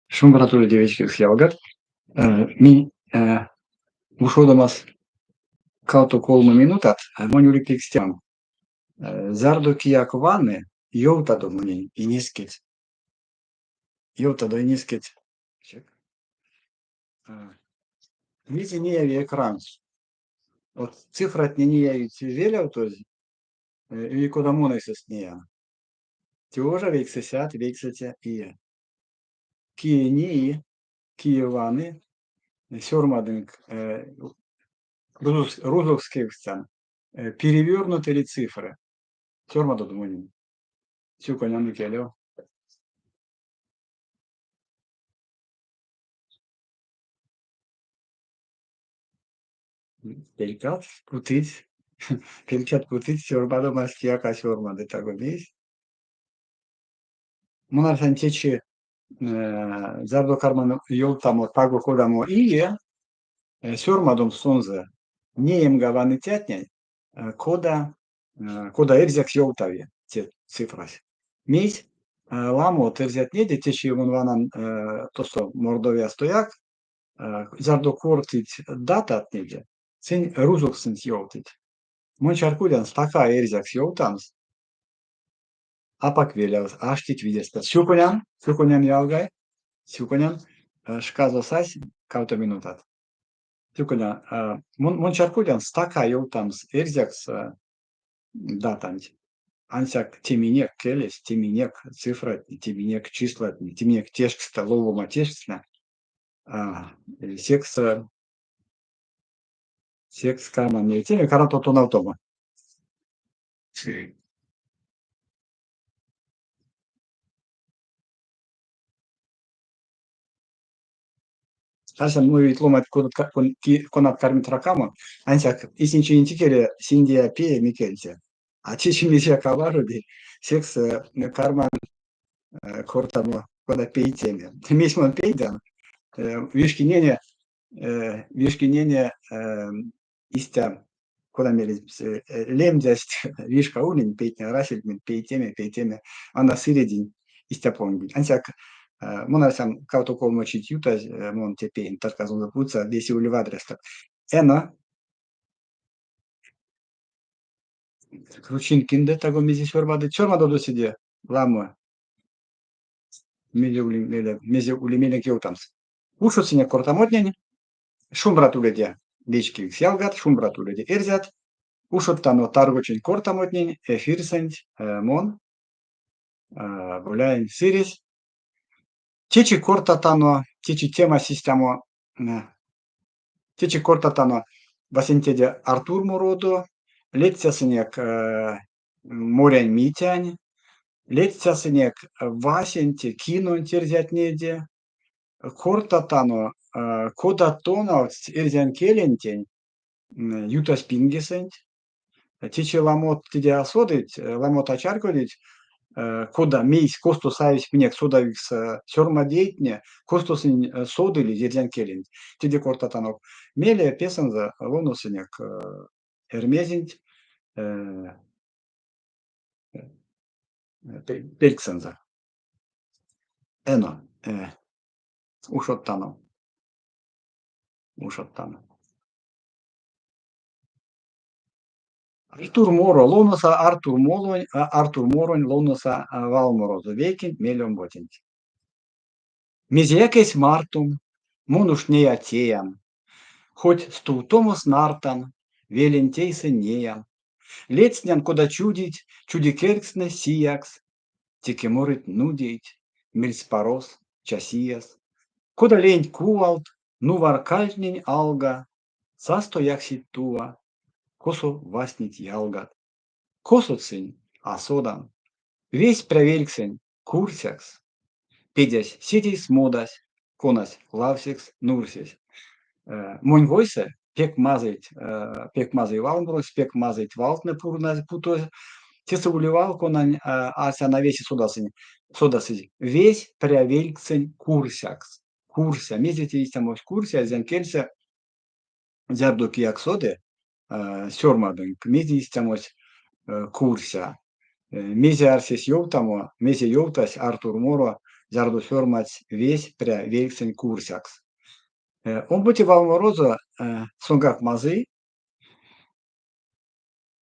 Shumbratuli dievečkis jaugat. Mi ušodamas kaut kolmu minūtat, man juliks tiam. Zardu kijak vanne, jau tadu mani iniskit. Jau tadu iniskit. Видите, не яви экран. Вот цифрат не явить велел тоже. И куда монайсес не я. Тиожа вейксесят, вейксете и. Кие не Киеваны, сёрмадынк, рузовских сцен. Перевернутые цифры. Сёрмаду думаю. Всю коняну келё. Pelkat putit. Pelkat putit сёрмаду мастияка сёрмады таго весь. Монарсан течи зарdo карману yoltamo tago kodamo iye сёрмадум сонзе неем гаваны тятняй кода эрзяк yoltavie те цифрас. Мись ламо терзят неде течи вон ванан тосо мордовия стояк зарdo кортить дата от неде сень рузок сенс yoltить. Мон чаркудян стака эрзяк yoltамс апак велявс аштить видеста. Сюконян ялгай. Сюконян шказо сась каута минутат. Сюконян мон чаркудян стака yoltамс эрзякс датанч. Ансяк тиминек келес, тиминек цифра, тиминек числа, тиминек тешкста, ловома тешкста. Секс карман не теме, карато тоналтома. Асан мы ведь ломать конат кармит ракама, ансяк исинчи интикере синдия пе микельте. А чичи мися каваруди, секс карман кортамо кода пейтеме. Мисмон пейдан, вишкинене истя кода мели лемдяст вишка улин пейтне расельмен пейтеме, она сыредин истя помнит. Ансяк монарсам кауто колмо читюта мон тепейн тарказон запутса веси уливадреста. Эно Кручин кинде таго мизи чормаду досиде ламо мезе улимеле кеутамс. Ушо сине кортамотняни, шумбратуледе лички сялгат, шумбратуледе эрзят, ушоттано таргочин кортамотняни, эфирсент мон, гуляйн сирис, течи кортатано, течи тема система, течи кортатано басентеде Артур Мородо, летсясынек морян митянь, летсясынек васенте кинон терзят неде, кортатано кода тона эрзян келентень, ютас пингесент, течи ламот теде асодить, ламот ачаркодить, кода мейс косту савис пинек содавикс сёрмадейтне, костусин содыли эрзян келент, теде кортатано меле песенза лонусынек Эрмезинт Пельксенза. Эно ушоттано. Артур Моро лоноса Артур Моронь лоноса Валморозу векин мелем ботинт. Мизекес мартум монуш не атеям, хоть стултомос нартан велентейсе неям. Лецнян кода чудить, чудикерксне сиякс, текеморит нудить, мельспорос, часияс. Кода лень кувалт, ну варкальнень алга, састояксит туа, косо васнить ялгат. Косоцинь, асодан, весь проверксень, курсякс, педясь сетись модась, конась лавсекс, нурсесь. Монь войсе, пек мазать валмрос, пек мазать валтне путо, тесо уливал конань ася на весе содасень. Весь проверксень курсякс. Курся, мезите истя мось курся, зянкелься, зярдо кияк соде, сёрмадың, мезе истемось курся. Мезе арсес йолтамо, мезе йолтась Артур Моро, зарду сёрмать весь пря вельсень курсякс. Он бути валморозо сонгак мазы,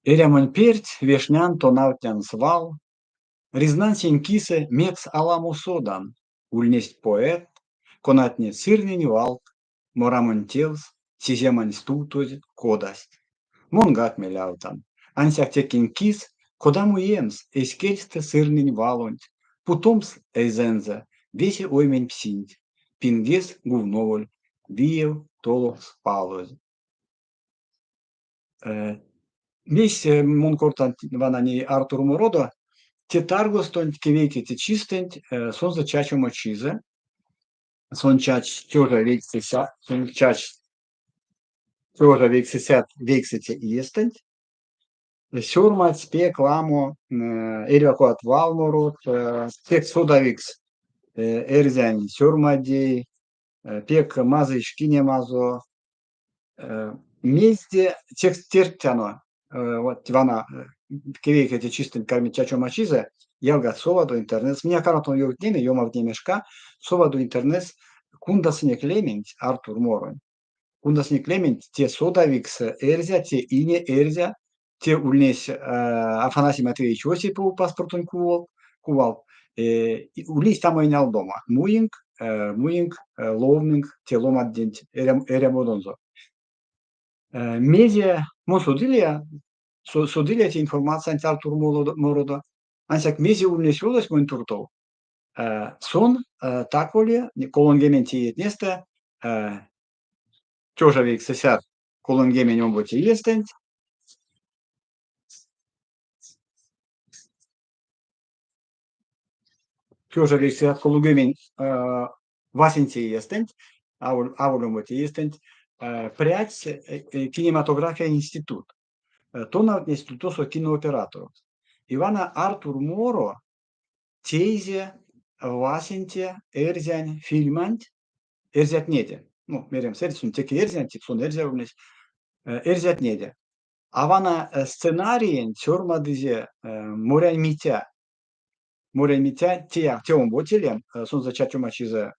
эрямонь перть вешнян тонавтян свал, Riznansin kise meks alamu sodan, ульнесть поэт, конатне сырнень валк, морамон телс, сиземань стутоз кодасть. Монгак меляутан, ансяк текин кис, кодаму емс, эскельсте сырнень валонь, путомс эйзензе, весе оймень псинь, пингес гувноволь, виев толо спалоз. Месь монкортан ванани Артур Мородо, те таргостонь кевейки те чистень, сон за чачу мочизе, сон чач тёжа вейксися, сон чач тёжа вейксисят вейксите иестень, сёрмать спек ламо, эрякуат валморот, спек содавикс, эрзянь сёрмадей, пек мазы шкине мазо, мезде текст тертяно, вот вана кевейки те чистень карми чачу мочизе, Ялгат соваду интернет, меня каратон йог днеме, йома в днемешка, соваду интернет, кундасне клемент Артур Морон. Кундасне клемент те содавикс эрзя, те ине эрзя, те ульнесь Афанасий Матвеевич Осипов паспортун кувал, ульнесь там и дома. Муинг, ловнинг, те ломат дент, эрямодонзо. Медиа, судилия те информация Артур Мородо, ансяк мези ульнесёлась мон туртов, сон таколе колонгементи етнесте тёжа вейксесят колонгемен омботи естент, тёжа вейксесят колонгемен васенти естент, авол омботи естент, прять кинематография институт, тонавт институтосо кинооператоров. Ивана Артур Моро тейзе васенте эрзянь фильманть, эрзят неде. Ну, мерем сердцем, теки эрзянь, тиксон эрзявнес, эрзят неде. Авана сценариен сёрмадызе морянь митя, теом ботелем, сон за чачу мачизе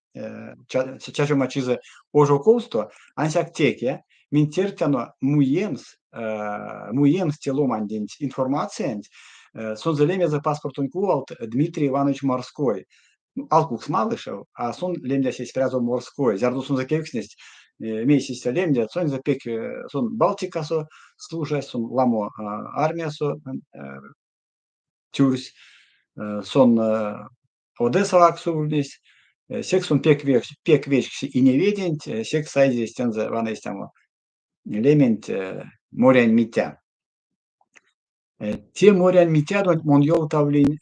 ожоковство, ансяк теке, минтертяно муемс теломандень информациянь, сон за леме за паспортун кувалт Дмитрий Иванович Морской. Алкукс Малышев, а сон лемля сесть фразу морской. Зярду сон за кекснесть, месяц лемля, сон за пек, сон Балтика со служа, сон ламо армия со тюрсь, сон Одесса лаксу весь, секс сон пек вечкси и не ведент, секс сайзе стенза ванестямо лемент морянь митя. Те морянь митя мон йолтавлин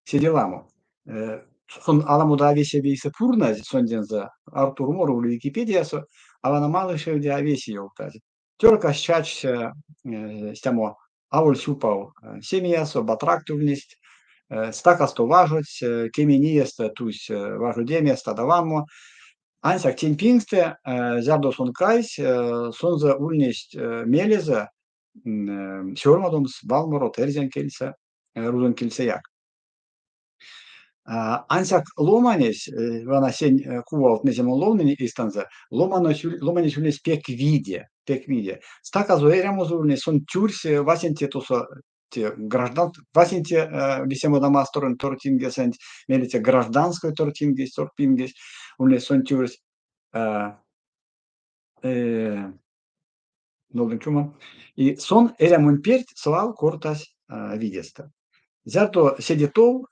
седеламо. Сон аламуда весе вейсе пурна, сон денза Артур Мору в Википедиясо, авана малышев де авеси йолтази. Тёрка щач стямо аволь сюпав семьясо, батрактульность, стакасто важуть, кемениеста тусь важудеме стадавамо, ансяк теньпингсте, зярдо сон кайс, сон за ульнесть мелезе, сёрмадомс, балморот, эрзянкельса, рузанкельсаяк. Ансяк ломанесь, вана сень кувалт неземон ломнени истанза, ломанесь ульнесь пек виде. Стаказо эрямозульнес сон тюрсе, васенте тосо те граждан, васенте висемо дома сторон тортингесент, мелите гражданской тортингес, ульнес сон тюрс, новым чумом, и сон эрямон перть слал кортас видеста. Зато седитов,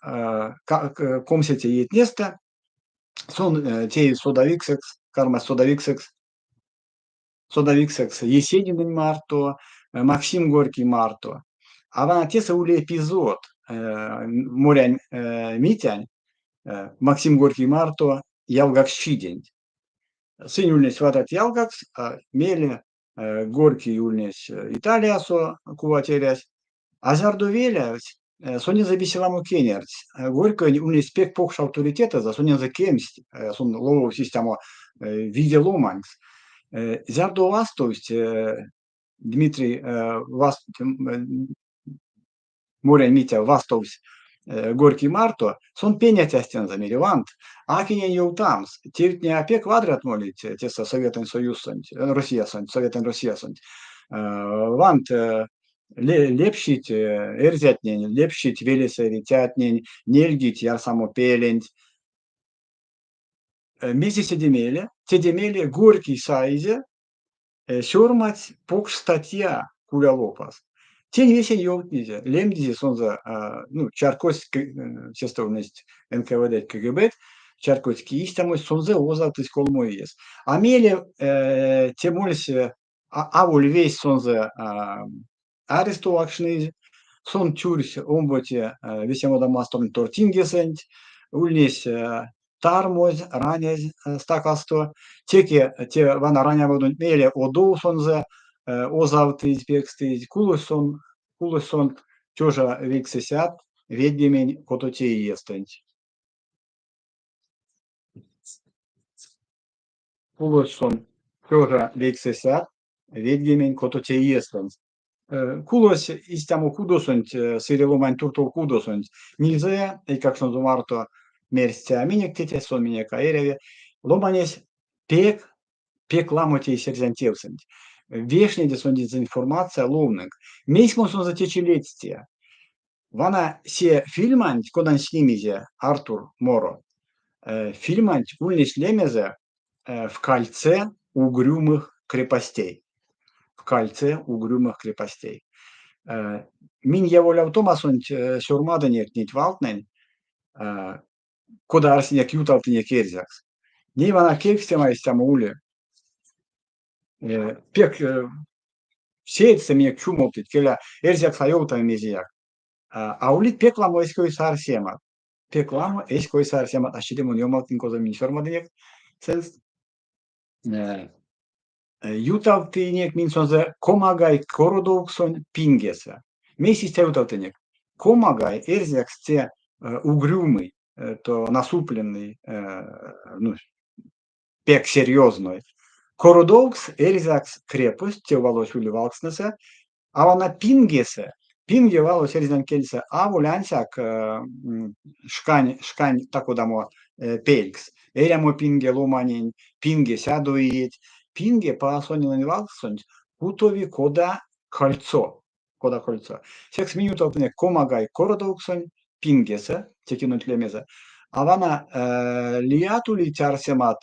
комсете етнеста, сон тей содавиксекс, карма содавиксекс, Есенин Марто, Максим Горький Марто. А вона теса уле эпизод морянь митянь, Максим Горький Марто, ялгак щидень. Сын ульнес ватат ялгакс, меле Горький ульнес Италиясо куватерясь, а зардувелясь, сонен за беселаму кенерц. Горько ульнес пек покш авторитета, за сонен за кемсть, сон ловов систему виде ломанкс. Зярду ластовсть Dmitri Morea Mitя Vastovs Gorki Marto, sunt pieņēties attienzami Revant, ākiņiem jau tams, tirtņē apie kvadrat molit, tiesa Sovietin Sojus sunt, Rusija sunt, Sovietin Rusija sunt. Vant lepšit erzetņēņ, lepšit veliseri ķētņēņ, neļģit jār samo pēliņt. Mezi cedemēļe Gorki saize, šurmats pukš statjā kuļa lopas. Тень весень ёлтнизе, лемдизе сонза, Чарковский, сестовность НКВД КГБ, Чарковский истамось сонзе озалтыс колмоиес. Амеле темольс авуль весь сонзе арестовакшныйзе, сон чурс омботе весемода масторн тортингесент, ульнес тармоз, ранез стакасто, теке те вана раня водун меле оду сонзе, озавтыйз пекстыйз, кулысон тёжа виксесят, ведгемень кототей естэнть. Кулысон тёжа виксесят, ведгемень кототей естэнть. Кулос истямо кудосонть, сыреломань туртов кудосонть, нельзя, и как сон зумарто мерстя минек тете сон минека эреве, ломанесь пек ламотей серзантевсэнть. Вешне сон дезинформация ловник. Мейсмо сон затечелетстия. Вана се фильманть, кодан снимизе Артур Моро, фильманть ульнес лемезе в кольце угрюмых крепостей. В кольце угрюмых крепостей. Мин яволяв томасонть сюрмаденек нить валтнень, кода арсенек юталтенек эрзякс. Не вана кекстема истямо уле. Пек сеется мне чумолтить, келя эрзяк сайоута мезияк. А улит пекламо эской сарсема. Пекламо эской сарсема. А щедемон йомалтин коза минсормаденек. Сенс юталтенек минсонзе комагай кородоксон пингеса. Месисте юталтенек. Комагай эрзяк сте угрюмый, то насупленный, пек серьезный. Кородокс эрзякс крепость, те валось уливалкснесе, а вона пингесе, пинге валось эрзян кельсе, а вулянсяк шкань такодамо пелькс. Эрямо пинге ломанин, пинге сядуит, пинге паасонин валксонь, кутови кода кольцо. Кода кольцо. Секс минуталтне комагай кородоксон пингесе, текинуть лемезе, а вона лиатули тярсемат,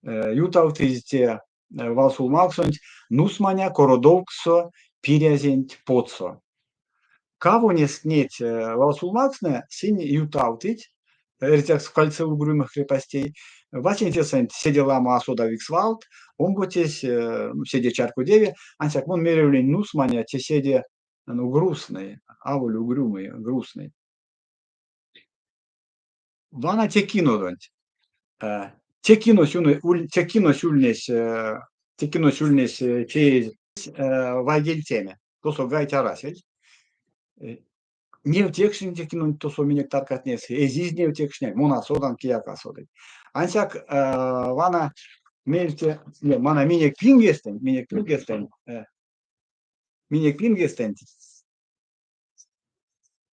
юталтизте Валсул Малксонть, нусманя кородоксо пирязенть поцо. Каво не снеть Валсул Малксне, синь юталтить, эрзяк в кольце угрюмых крепостей, вачентесент седела маасода виксвалт, омботесь, седе чарку деве, ансяк мон меревлень нусманя, те седе, грустный, аволь угрюмый, грустный. Вана те кинодонть. Текинос ульнес через вагельтеме, то со гайтя расель. Не утекшин текинун, то со минек таркатнес, эзиз не утекшня, мона содан кияка содай. Ансяк вана мельте, мана минек пингестен,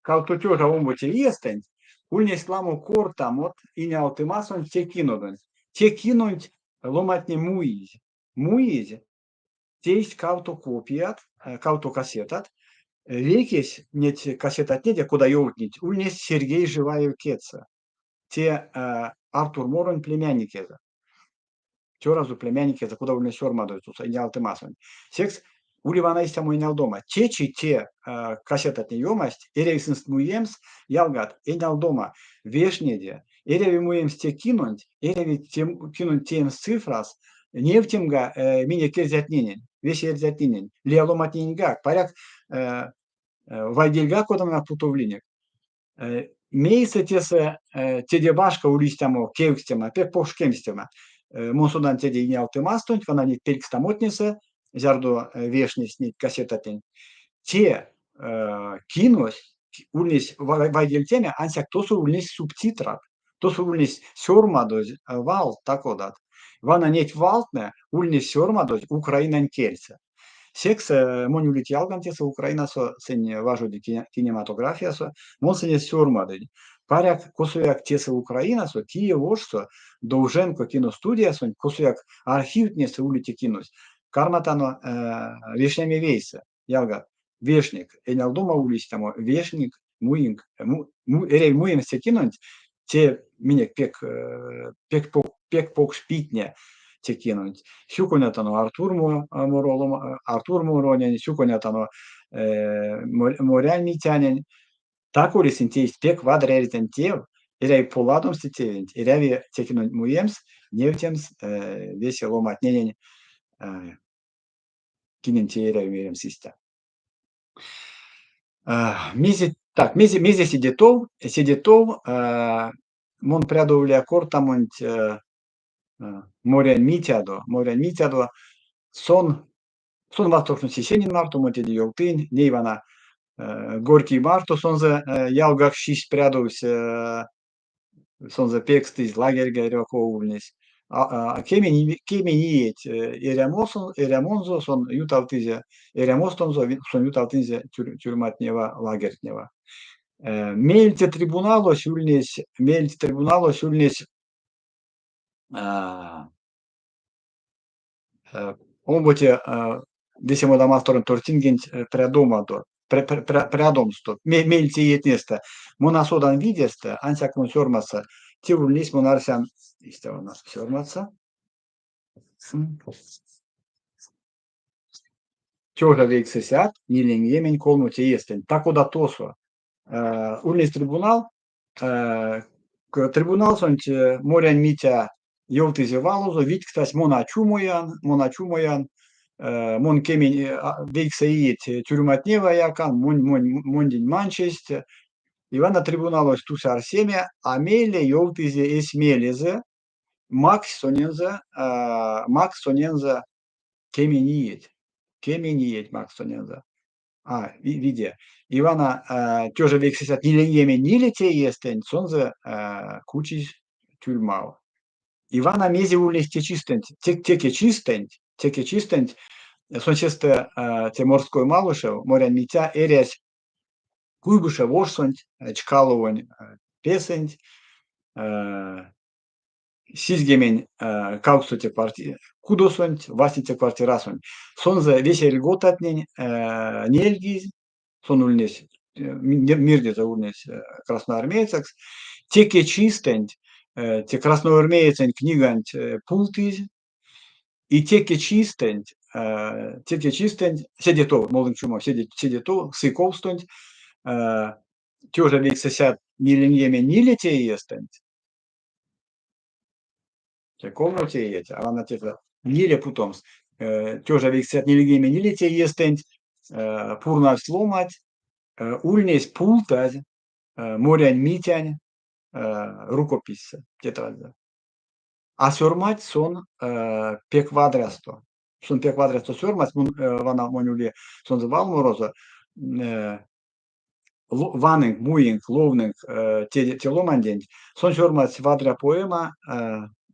как то тёжа омботе естен, ульнес ламу кортамот и не алтымасон текинодон. Текинуть ломатне муиз. Муиз, тесть кауто копият, кауто кассетат, векесь нет кассетат неде, куда ёлтнить, ульнес Сергей Живаев Кеца. Те Артур Морон племянник это. Те разу племянник это, куда ульнес сормадуются, и не алтымасон. Секс уливана есть самой дома. Те кассетат не ёмость, эрейсенст муемс, ялгат, и дома вешнеде. Эреви муемс те кинуть, эреви кинуть тем цифрас, не в темга меня керзятнинен, весь ерзятнинен, лиаломатнинга, поряд вайдельга кодом на путовлинек. Мейса тесе теде башка улистямо кевстема, пек пошкемстема. Монсудан теде не алтымастунь, вона не пелькстамотнесе, зярдо вешнес не кассетатень. Те кинось, ульнес вайдельтеме, ансяк тосу ульнес субтитрат. То ульнес сёрмадоз вал такодат. Вана нет валтне ульнес сёрмадоз Украинан кельце. Seks monjulit jalgantiesa Ukrainassa sen vajudi kinematografiassa, mon sen surmadeni. Parjak kosujak tiesa Ukrainassa, Kijevossa, Довженко киностудияssa, kosujak arhiivtniessa uliti kinos. Karmatano Viešnemi veisa, jalga Viešnik, enaldoma ulistamo Viešnik, muink, ere muimse kinont, te minek pek pokšpitne tekinont. Siukonetano Artur Moronen, siukonetano Morjan Mitjanen, takuris intiis pek vadreeriten tiev, erei poladoms tevint, erevi tekinont muiems, nevtiems vesi lomat nenen kinenti erevi mirem sista. Mizi сидетов, mon predovlea cortamont Morjan Mitjado, son vastoknut Senin Marto, motedi Joltin, Neivana Gorki Marto, sonze jalgak šis predovs, sonze pekstis lagerga koulnis. Kemeniet Eremonzo, son jutavtize Eremostonzo, son jutavtize tyrmatneva lagertneva. Meelte tribunalo siulnis ombote desimodamastoron tortingent predomsto, meelte ietnesta. Monasodan videsta, ansak mon sormassa, tiulnis monarsian, istevanas sormassa. Тёжа вейксесят, нилен емен колнуте естен. Такода тосо. Улnis tribunal sunt Morjan Mitja joltize valozo, vitktas monačumojan, mon kemeni veiksaiit tyrmatneva jakan, mondin mančest, Ivana tribunalos tus arsemia, amele joltize esmeleze, Max sonenza kemeniit Max sonenza. Виде. Ивана тёжа вексесят нилееме нилете естен, сонзе кучис тюрмал. Ивана мези улес теке чистент, сон чисто те морской малышев, Morjan Mitja, эрясь куйгуша вошсонт, чкаловонь песент, Сизгемен кауксуте партии, кудосонт, васите квартирасонт. Сонзе весел готатнень нельгиз, сон ульнес, мирдета ульнес красноармейцакс, теке чистент, те красноармейцен книгант пултиз, и теке чистент, седето, молдым чумо, седето, сыковстонт, тёжа вексесят нилиньеме нилете естент, комнате есть, а она типа ниле путомс, тёжа вексесят нилигеме нилете естент, пурнав сломать, ульнес пултать, Morjan Mitjan рукопись тетрадь. А сормать сон пеквадрасто. Сон пеквадрасто сормать, вана монюле сон звал мороза, ванинг, муинг, ловнинг, теломандень, сон сормать вадра поэма,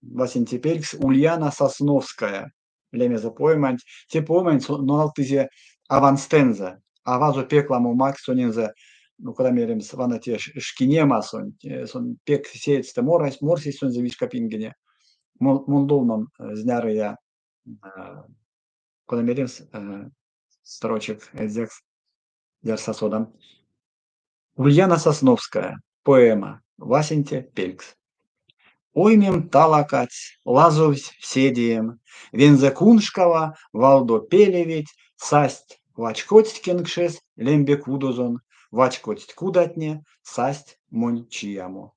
Васинтепелькс, Ульяна Сосновская, лемеза поэмань, те поэмань нуалтизе аванстенза, авазо пекламу Макс соненза, ну, когда мерим вана те шкинема сон пек сеется морсис сон за вишкапингене, молдовном зняры я, когда мерим строчек эдзекс дерсасодам. Ульяна Сосновская, поэма Васинтепелькс. Оймем талакать, лазовсь вседием, вензе куншкава, валдо пелевить, састь вачкость кенгшес, лембе кудозон, вачкость кудатне, састь мончиямо.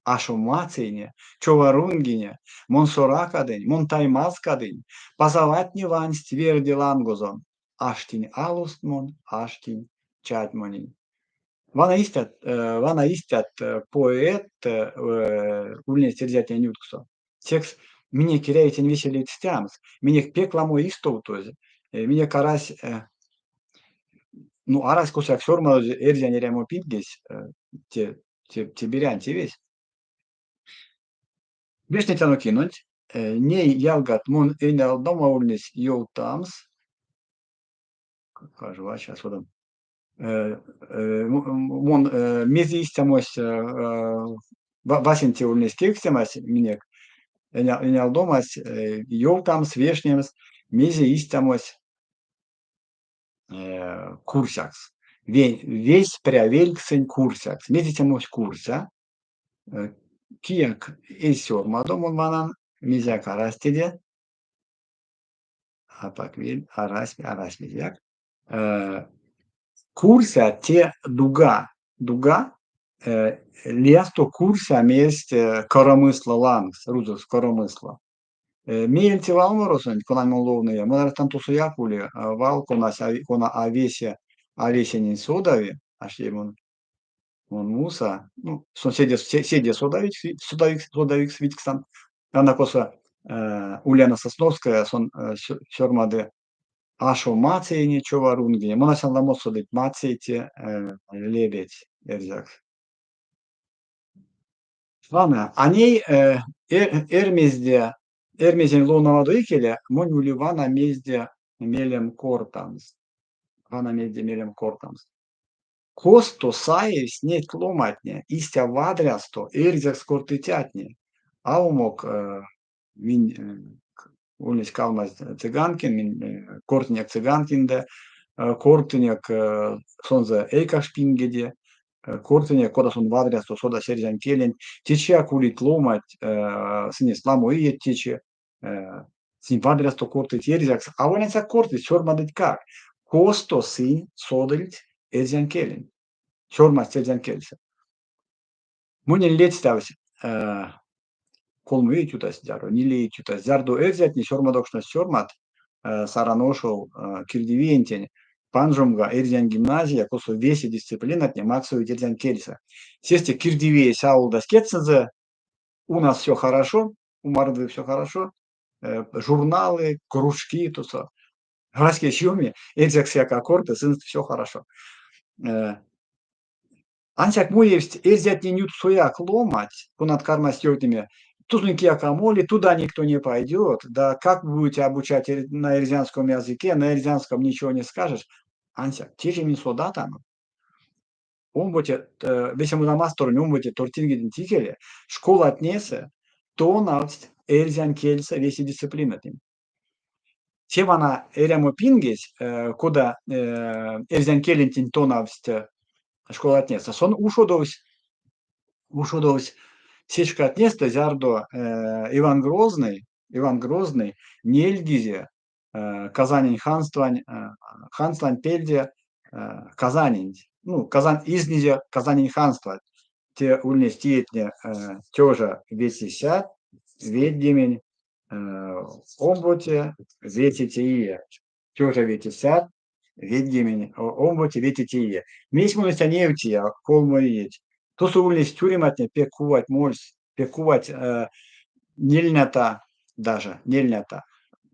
Ашо мацейне, човарунгине, монсоракадень, монтаймаскадень, пазаватне вансть тверди лангозон, аштинь алустмон, аштинь чатмонин. Vana istat poet ulnes terziaten jutkso. Seks mine kireiten viselit steams, mine peklamo istoutoz, mine karas, ну, aras kosak sorma erzian eremo pingis, te birian tivis. Višnetano kinont, nei jalgat mon enel doma ulnes joutams, Кажу, сейчас вот mon mezi istamos vasinti ulnis kirkstemas minek, enaldomas jautams viešniems mezi istamos kursaks. Vесь preavilksen kursaks. Mezi istamos kursa, kiek eisiormadomon vanan, mizek arastide, apakvil arasmizek. Cursa te duga liesto kursam este коромысла langs, rudus коромысла. Mielti valmorosan, kuna on lounaya, ma arvan, tuossa jakuli valkonas, kuna avesinin sodavi, on musa, no, se on sėdė sodaviks vykstant, Anna kosa Uljana Sosnovskaja, on Sörmade Ašo Macei ničo varungi, mona sen lamosodit Maceiti lebet erzak. Vana, anei ermezin lounavado ikele, monuli vana mezde melem kortams. Vana mezde melem kortams. Kosto saevis net lomatne, istea vadreasto erzaks kortitiatne. Aumok min Ulis Kalmas Циганкин, min kortniek Циганкinde, kortniek sonza eikašpingede, kortniek kodas on vadreasto soda serjan kielen, tečia kulit lomat, sinis lamo iet tečia, sin vadreasto kortit erzaks, avanensa kortit, sormadit kak, kosto sin sodalit erjan kielen, sormas erjan kielsa. Munin letstavs, kolmu eitutas daro, nileitutas, zardo erzatni sormadokšnas sormat, saranošov kirdivientien, Панжомга Эрзян гимназия, косо весе дисциплинатне, максу Эрзян кельса. Сесте кирдивее саулда скетсензе, у нас все хорошо, у Мордвы все хорошо, журналы, кружки, то все. Граське щуми, Эрзяк всяка корта, сын все хорошо. Ансяк муевсть Эрзят не нют суяк ломать, понад кармастётами, Тузункиака моли, туда никто не пойдет. Да как вы будете обучать на эрзянском языке, на эрзянском ничего не скажешь. Анся, те же минсода там. Он будет, весему на мастеру, он будет тортингиден тикеле, школа отнесе, то навсть эрзян кельса веси дисциплина тем. Севана эрямо пингес, куда эрзян келентин то навсть школа отнесе. Сон ушодовсь, Сечка отнеста зярдо Иван Грозный, Нельгизе, Казанин ханствань пельде, Казанин, ну, Казан изнизе, Казанин ханство, те ульнес тиетне тёжа весисят, веддемень, омботе, ветитие, тёжа ветисят, веддемень, омботе, ветитие. Мисьмуниста невтия, колмоиеть. Tuossa ульнес тюрематне пекувать мольс, пекувать нельнята даже, нельнята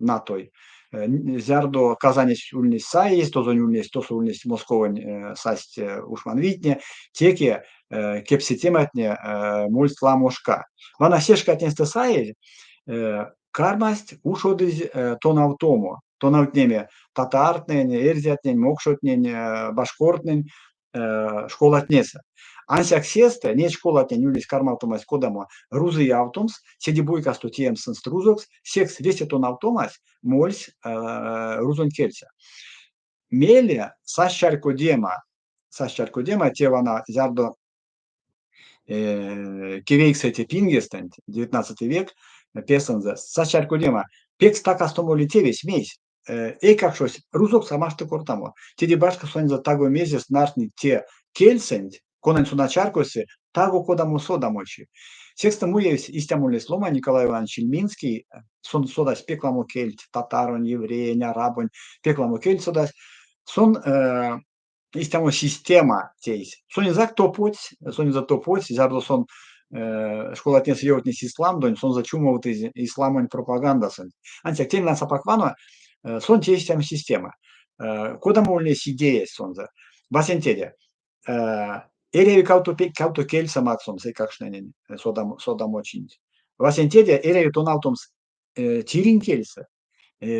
на той. Зярдо Казанис ульнес саис, тозон ульнес Московань састь ушманвитне, теке кепситематне мольс ламошка. Вана сешка отнесте саис, кармасть ушодыз тонавтомо, тонавтнеме татартнен, эрзятнен, мокшотнен, башкортнен, школа отнеса. Ансяк сесте, не школа те нюлис кармалтомас кодамо, рузы автомс, седи буйка стутием сенст рузокс, секс весетон автомас, мольс рузон кельса. Меле сащарко дема тевана зярдо кивейкс эти пингестент, 19 век, песензе, сащарко дема, пекс так астомоли тевесь месь, как шось, рузок самашты кортамо, теди башка сонза таго мезес нартни те кельсент, Конан Суначаркоси, таго кодамо содамочи. Секста муевс истямулес лома Николай Иванович Ильминский, сон содас пекламо кельт, татарон, еврея, арабон, пекламо кельт содас, сон истямо система тейс. Сон за топоть, зардо сон школа отнес еотнес ислам, дон сон зачумоват исламон пропаганда сон. Антяк тем нас апаквано, сон тейс тем система. Кодамо ульнес идея сонза. Басентеде. Erevi kauto kelsa maksoms, kakšnenen sodamocint. Vasentėdė erevi tonautoms tyrin kelsa.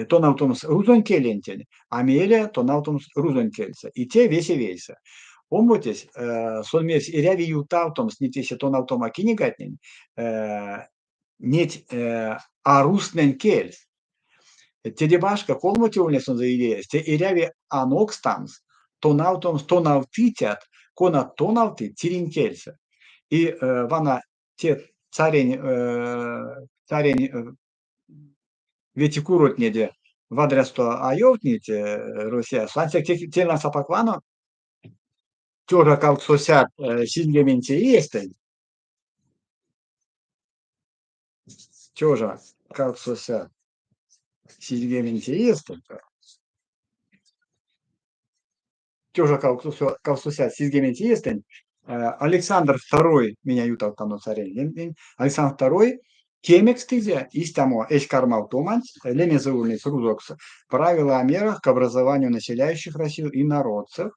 tonautumuz ruzon kelinteni, a meile tonautumuz ruzon kelsa. И те весе вейса. Ommutis сон mies irävi juutautums, nyt se tonautoma kinigatnin, nyt arusnen kiels. Te debaška kolmotiulnes on zaidėjas, te irävi anokstams, tonautums tonautitiat, kona tonauti cirinkelsa. И vana те царень vetikurotnėdė vadresto ajautnyti Rusija, sansek tielän sapakvano, tjoža kalksosä silgeminti iestai, tjoža kalksosä silgeminti iestai, тёжа kalksosä silgeminti iestai, Александр II, меня jutautanut царень, Александр II Кемекстызе истамо эшкармалтоманс, лемезаульниц рузокс, правила о мерах к образованию населяющих Россию инородцев,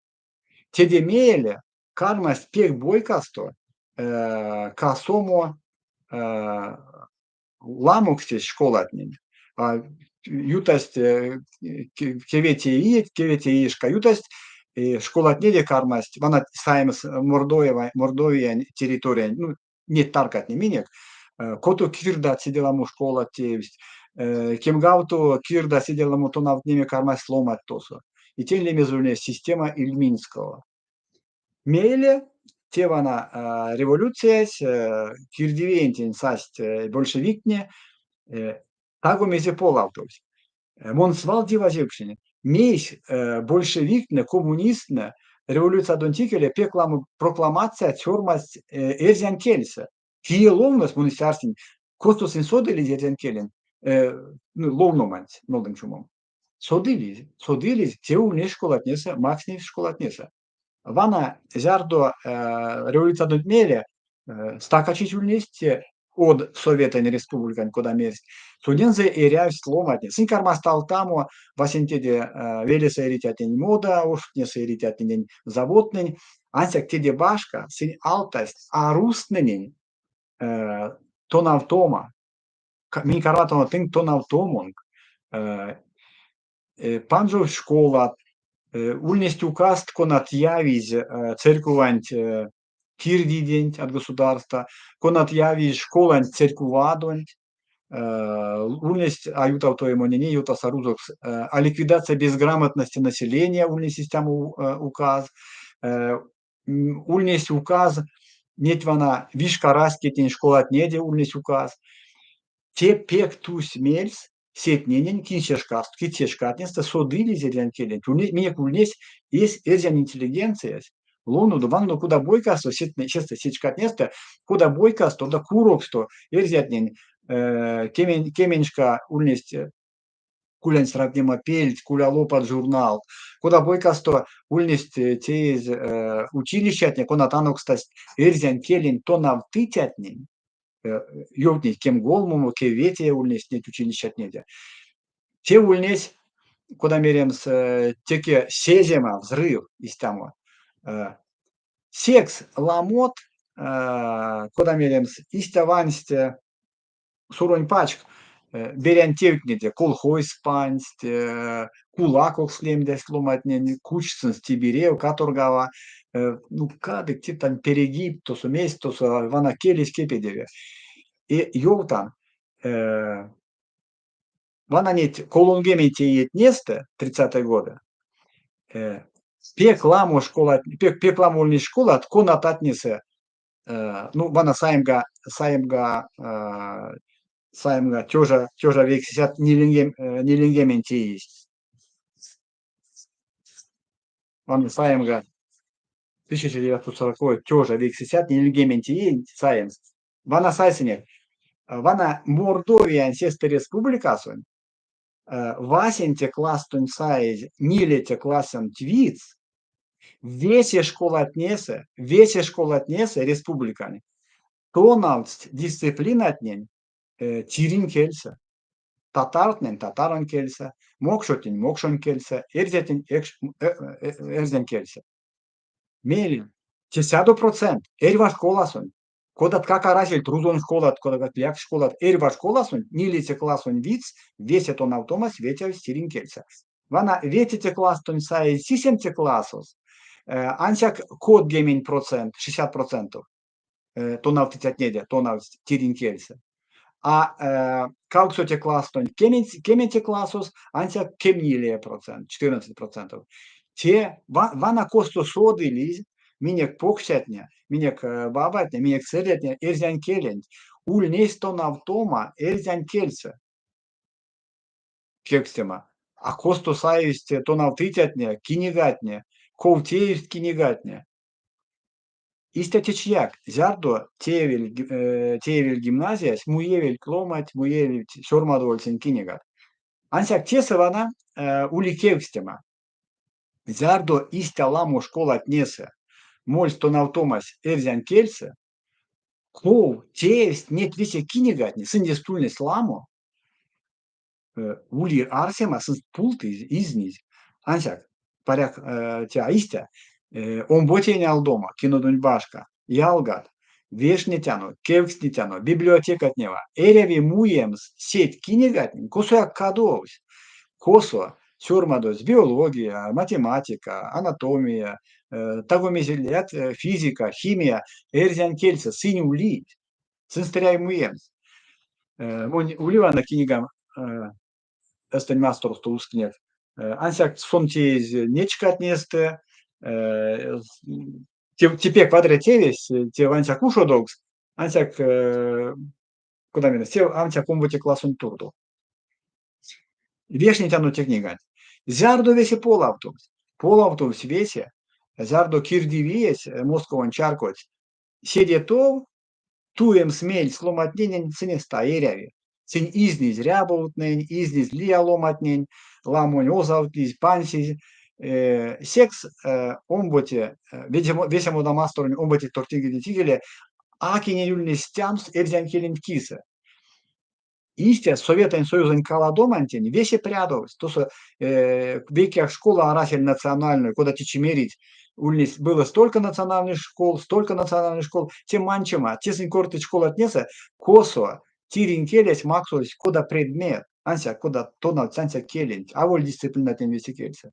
тедемееле кармас пек бойкасто, касомо ламукстис школатнин, ютаст кевети ишка, ютаст школатнеде кармаст, вана саймс Мордовия территория, ну, не таркатни минек, Кото кирда сиделаму школа тевсть, кемгауто кирда сиделаму то навтнеме карма сломать тосо. И тем лемезульная система Ильминского. Мейле тевана революция кирдивентин састь большевикне тагу мезе полавтовсь. Монсвал дивазевшине. Мейс большевикне, коммунистне, революция донтикеле пекламу прокламация тюрмасть эрзян кельса. Фие ловнос мунистарсин, костус инсодили дерзян келен, ловноманс, нодым чумом. Содили, теулне школатнеса, максни школатнеса. Вана зярдо революция донтмеле, стакачичульнесте od Sovietine Respublican, кода мерсть. Студенцы и рявь сломатни. Синкарма стал тамо, васентеде велеса иритятень мода, ушнеса иритятень заводнень, ансяк теде башка, син алтасть, а рустнень тонавтома, минкаратома тын тонавтомонг, панжов школа, ульнесть указ конат явиз церкуванть кирдиденть от государства, конат явиз школанть церкувадонть, ульнесть аютавтоемонени, ютасарузокс, а ликвидация безграмотности населения, ульнесть систему указ, ульнесть указ, нетвана вишкараскетень школат неде, ульнесть указ, те пек тусь мельс, сетненен китешкатнеста содыли зерян келен. Мне кульнесь есть эрзян интеллигенция. Луну дубанну куда бойкасто чисто сечкатнеста, куда бойкасто да куроксто эрзятнен кеменшка ульнесть кулянь сравнимо пельт, куля лопат журнал, куда бойкасто ульнесть тез училищатне, конатанок стасть эрзян келен то навтытятнен. Ёвнить кем голмому, кеветия ульнесь нет училищатнеде. Те ульнесь, куда мерем с теке сезема, взрыв из тому. Секс ламот, куда мерем с иставансте, суронь пачк, берян тевкнеде, колхой спанст, кулаков слемде сломатнен, кучцин стибиреw, каторгава, ну, кадык титан перегиб, то суместь, то вана келис кепедеве. И йовтан, вана нет колонгементе етнесте 30-е годы, пекламу школа, пекламу школа, конат атнесе, ну, вана саемга тёжа век сисят нилингементе есть. Вана саемга 1940 тёжа век сисят нилингементе есть саем. Вана сайсене, вана Мордовия сесте республикасун, васенте кластун сайз, нилете классен твиц, весе школатнесе республикане, тонавст дисциплинатнен тирин кельса, татаран кельса, мокшон кельса, эрзен кельса. Мели, 10%, эрва школасын. Kodat kakarasil truzon школат, kodat jak школат, erva школаsun, nilise klasun vits, veset on automas vetel stirinkelsa. Vana vetete klaston sai sisemte klasos, ancak kod gemin процент, 60%, tonav titjatnede, tonav stirinkelsa. А калксоте класton kemente klasos, ancak kemnile процент, 14%. Те vana kosto sodiliz, minek poksetne, minek babatne, minek seretne, erzan kelent. Ul neston автома, erzan kelsa. Kekstema. A kosto saiste tonav titjatne, kinigatne, kovteist kinigatne. Истатичяк, зярдо теевел гимназияс, муевел кломать, муевел сормадольцен кинегат. Ансяк тесавана уликевстема. Зярдо истя ламу школат несе, мольс тонавтомас эрзян кельсе, ков теевст нет висе кинегатни, сынде стульнес ламу, ули арсема сын пулты изниз. Ансяк, паряк тя истя, он ботеня алдома, кинодунь башка, ялгат, вешнетяно, кевкснетяно, библиотека тнева, эреви муемс, сеть кинегатнин, косуяк кадовс, косо, сюрмадос, биология, математика, анатомия, тагомизилят, физика, химия, эрзян кельца, сынь ули, сынстряй муемс. Уливана кинегам, эстень масторс то ускнет. Ансяк сфонтез нечкат несте, тепе квадратевис, те ансяк ушодокс, ансяк куда меня, те ансяк умботе классун турду. Вешне тяну технигать. Зярдо весе полавтобус весе, зярдо кирди вес, москован чаркоць, седетов, туем смель сломатненен цинеста еряви. Цин изниз рябовутнень, изниз лиаломатнень, ламонь озавтниз, пансиз, секс омботе, весемо дамасторн омботе тортигели тигеле, акине юльнес тямс эрзян келен киса. Истя Советен Союзен каладомантень весе прядовс, то что векях школа арасель национальную, куда течемерить, ульнес было столько национальных школ, тем манчема, тесен кортыч школ отнеса, косо, тирин келес, максус, куда предмет, анся, куда тонал, цанся келень, а воль дисциплина тем весе кельса.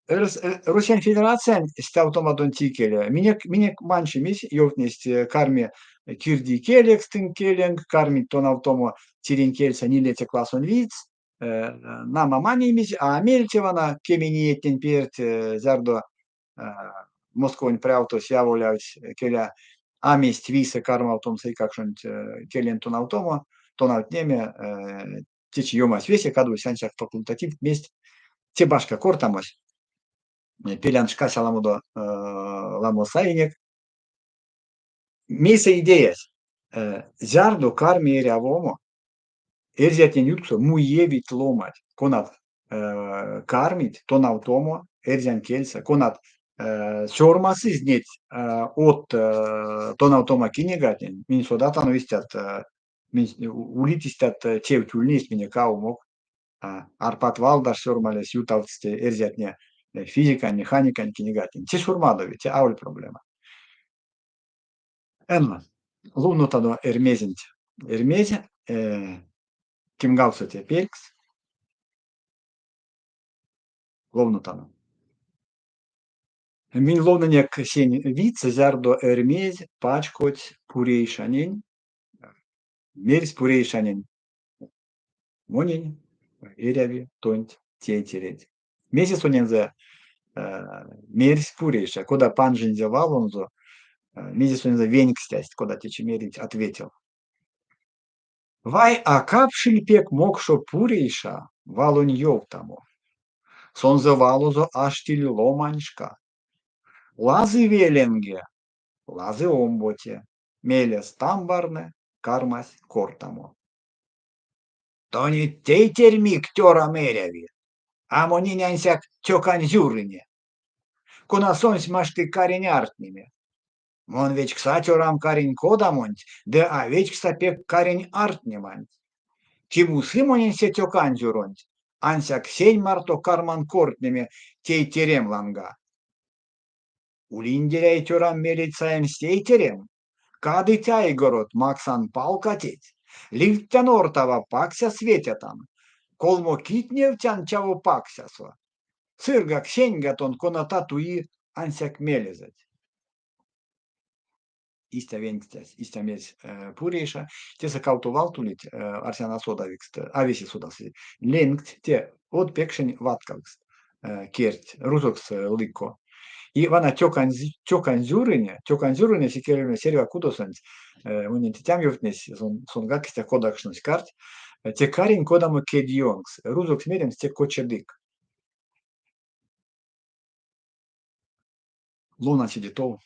Rusian Federația este automatontikele. Mine mančimis jautnesti karmi kirdi kelek stin keleng, karmi ton automo tirinkelsa nilete klason vids, nama manimis, a meltevana keminieten pert zardo Moskovin preautos javoljavs kelia amest visa karma autom sai kakšont kelen ton automo, ton autneme tiči jomas vese kadu sančak fakultativ mest te baška kortamos. Peleanșca la Mosainek. Misa idėjas. Zjardo karmi avomo, erziaten jutso muievit lomat, konat karmit, ton automo, erzian kelsa, konat sormasis net от ton automa kinegaten, min sodatanu istat, ulit istat tevtulnis mine kaumok, Arpat Valdas sormales jutavtste erziatne, fizika, mehaanika, kinegaatin. See surmadovi, see aul problema. Enna, lunnutado ermesint. Ermese, kim galsote pelks, lunnutado. Min lunnaniek sen vitsa zardo ermese, pačkots, pureišanin, mers pureišanin, monin, erevi, tont, tieteret. Meses onenze mers pureiša, koda panžinze valonzo, Мизис он за веникстясть, куда течемерить ответил. Вай акап шильпек мокшо пурейша, валуньев тому. Сон за валузо аштиль ломаншка. Лазы веленге, лазы омботе, мелес тамбарне, кармась кортамо. То не тей термик тёра меряви, а мони нянсяк тёкан зюрыне. Конасонсь машты карень артними. Мон веч ксатюрам карень кодамонть, да а веч ксапек карень артнеманть. Киму сымонен сетёкан зюронть, ансяк сень марто карман кортнеме тей терем ланга. Улинделей тюрам милицаем стейтерем, кады тяйгород максан палкатить, ливтян ортава пакся светятан, колмо китневтян чаво паксясо, цыргак сеньгатон конататуи ансяк мелезать. Истя венстяс, истя месь пуриша, те сакаутувал тулить арсяна содавикст, ависи содасы, ленгт те от пекшень ваткавкст, керть, рузокс лыко. И вана тёканзюрыне секерыне серва кудосанц, унин титям юртнес, сон гакстя кодакшнус карт, те карин кодамы кедионгс, рузокс меремс те кочедык. Луна сидитов.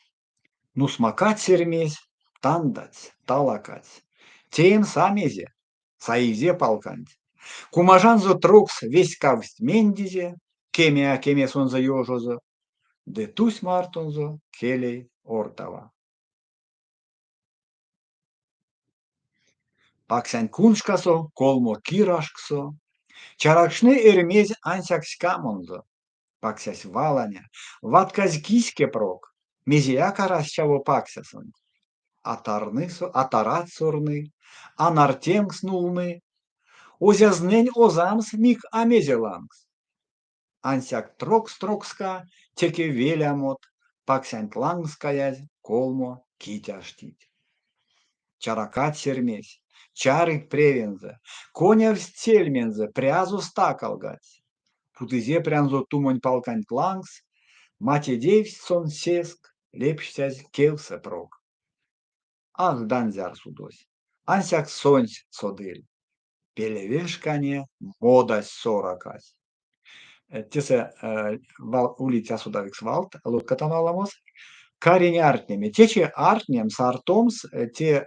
Ну смакать сермесь, тандать, талакать. Тем самезе, саизе палканць. Кумажанзо трукс весь кавсть мендизе, кеме сонза ёжозо, де тусь мартонзо келей ортава. Паксянь куншкасо, колмо кирашксо, чаракшны эрмезь ансяк скамонзо, паксясь валаня, ваткась киске прок, мезия карасчаво паксясон. Атарацурны, анартенгснулны, озязнень озамс мик амезелангс. Ансяк трокска, теке велямот, паксянь лангская, колмо китяштить. Чаракат сермесь, чарык превензе, коня стельмензе, прязу стакалгать. Путызе прянзо тумонь палкань лангс, мате девь сон сеск, лепштязь келсе прок. Ах, данзяр судось. Ансяк сонсь содыль. Пелевешкане модась сорокась. Тесе улица судавикс валт, луткатан аламос. Карень артнеми. Тече артнем сартомс те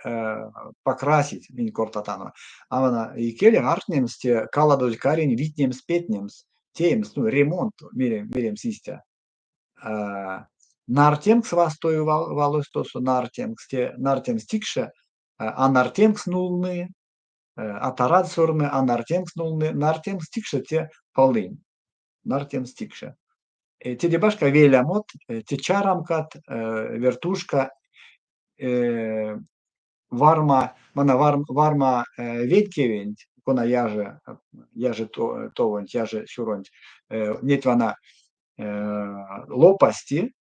покрасить мин кортатано. Авана и келе артнемс те каладось карень витнемс петнемс. Теемс, ну, ремонт мерем систя. Нартемкс вастою валостосу нартемкс тикше, анартемкс нулны, атарацурны, анартемкс нулны, нартемкс тикше те полынь, нартемкс тикше. Те дебашка велямот, те чарамкат, вертушка, варма веткевень, кона яже товонь, яже шуронь, нет вана лопасти,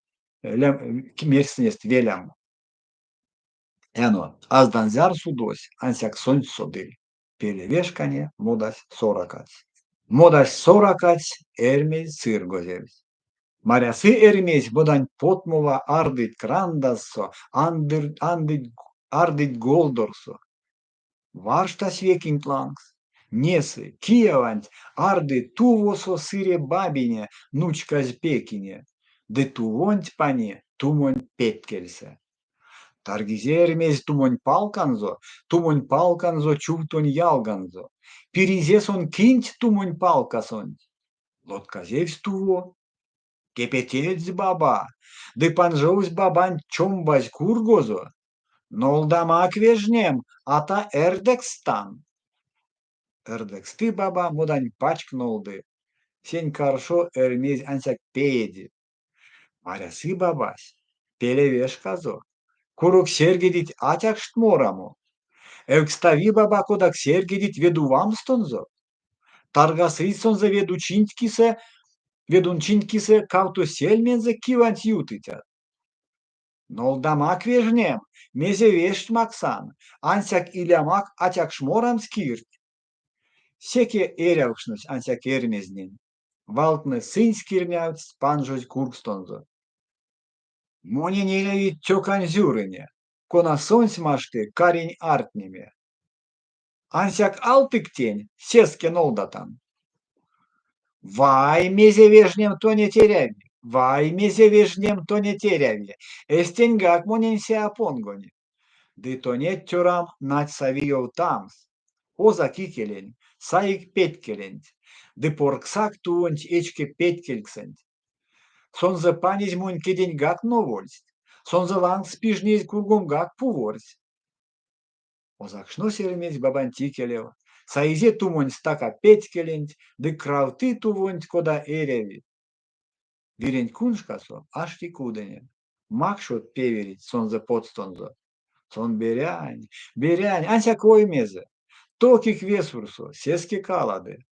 мерснест велям. Ено, азданзяр судось, ансяк сонь содыль. Перевешкане модась сорокать. Модась сорокать эрмей циргозевсь. Марясы эрмесь бодань потмова ардыть крандасо, ардыть голдорсо. Варштас векинт лангс. Несы, киеванть, арды тувосо сыре бабине, нучкась пекине. Де тувонть пане, тумонь петкельсе. Таргизермесь тумонь палканзо чувтонь ялганзо. Перезесон кинть тумонь палкасонть. Лотказевсь туво. Кепетельц баба, де панжоусь бабань чомбась кургозо. Нолдамак вежнем, ата эрдекстан. Эрдексты баба модань пачкнолды. Сень каршо эрмезь ансяк пееди. Марясы бабась, пелевешказо. Курок сергедить атяк штморамо. Экстави баба кодак сергедить ведувамстонзо. Таргасрисонзо ведунчинткисе кавто сельмензе киванть ютытят. Нолдамак вежнем, мезе вешт максан, ансяк илямак атяк шморам скирт. Секе эрявшнусь ансяк эрмезнен. Валтны сын скирнявт спанжусь куркстонзо. Моне нелеви тёкань зюрыне, кона сонсь машты карень артнеме. Ансяк алтык тень, сеске нолдатан. Вай мезе вежнем то не теряви, вай мезе вежнем то не теряви, эстенгак моненсе апонгони. Ды то нет тюрам нать савиев тамс. Оза кикелень, саик петкелень, ды порксак туонть эчке петкельксенть. Сонзе панись монь кедень гак новольсть, сонзе ланг спижнись кругом гак пуворсть. Озакшно сермесь бабань тикелев, саизе тумонь стака петкелень, ды кравты тувонть кода эревит. Вирень куншкасо, аш кудене. Макшут певерить, сонзе подстонзо. Сон беряни, беряни, анся коймезе. Токик весурсо, сески калады.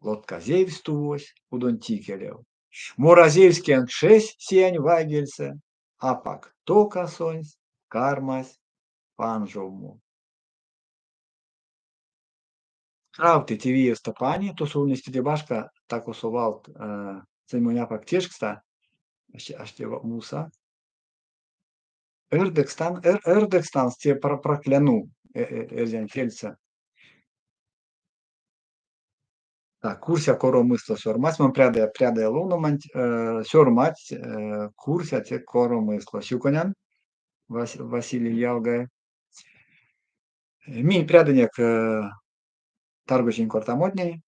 Лоткazevstuvось удон тикелев. Моразевскен шесть сень вагельсе, апак тока сонсь, кармась, панжовму. Правти тивие стопани, то сулнисти дебашка, так усувал цемоняпак тешкста, аште муса. Ердекстан сте прокляну, эрзян фельца. Так, курся коромисло сьормаць, ми пряде луноманть, сьормаць, курся це коромисло. Сюконян, Василий Ялгай. Мин пряденяк таргочин кортамодней,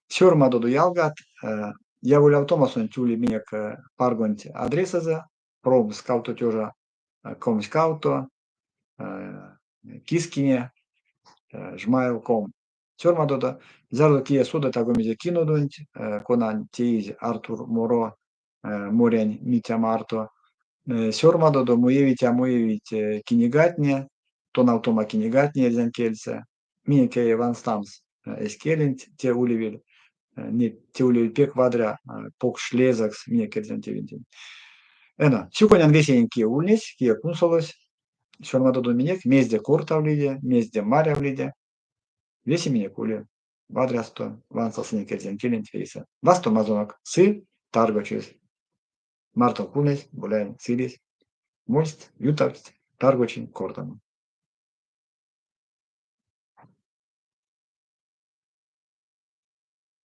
сьорма доду ялгат, я воляв Томасон тюли миняк паргонть адресаза, проб скауто тёжа ком скауто, кискине, жмайл.com. Сьорма дода, зарdo кия суда тагомизе кинодунть, конан тииз Артур Моро, морянь Митя Марто, сьорма додо моевить кинегатне, тонавтома кинегатне эрзянкельце, миняке Ван Стамс эскелент те уливель, не те уливель пек вадря, пок шлезакс миняке эрзянтевинтин. Эна, сюконян весенькие ульнись, кия кунсолось, сьорма додо минек, мезде кортавлиде, мезде марявлиде, веси минек ули, вадрясто, ван сасынек эрзянкелент фейса. Васто мазонок сы, таргочез. Марто кунес, булян силис, мость, ютакс, таргочин, кортану.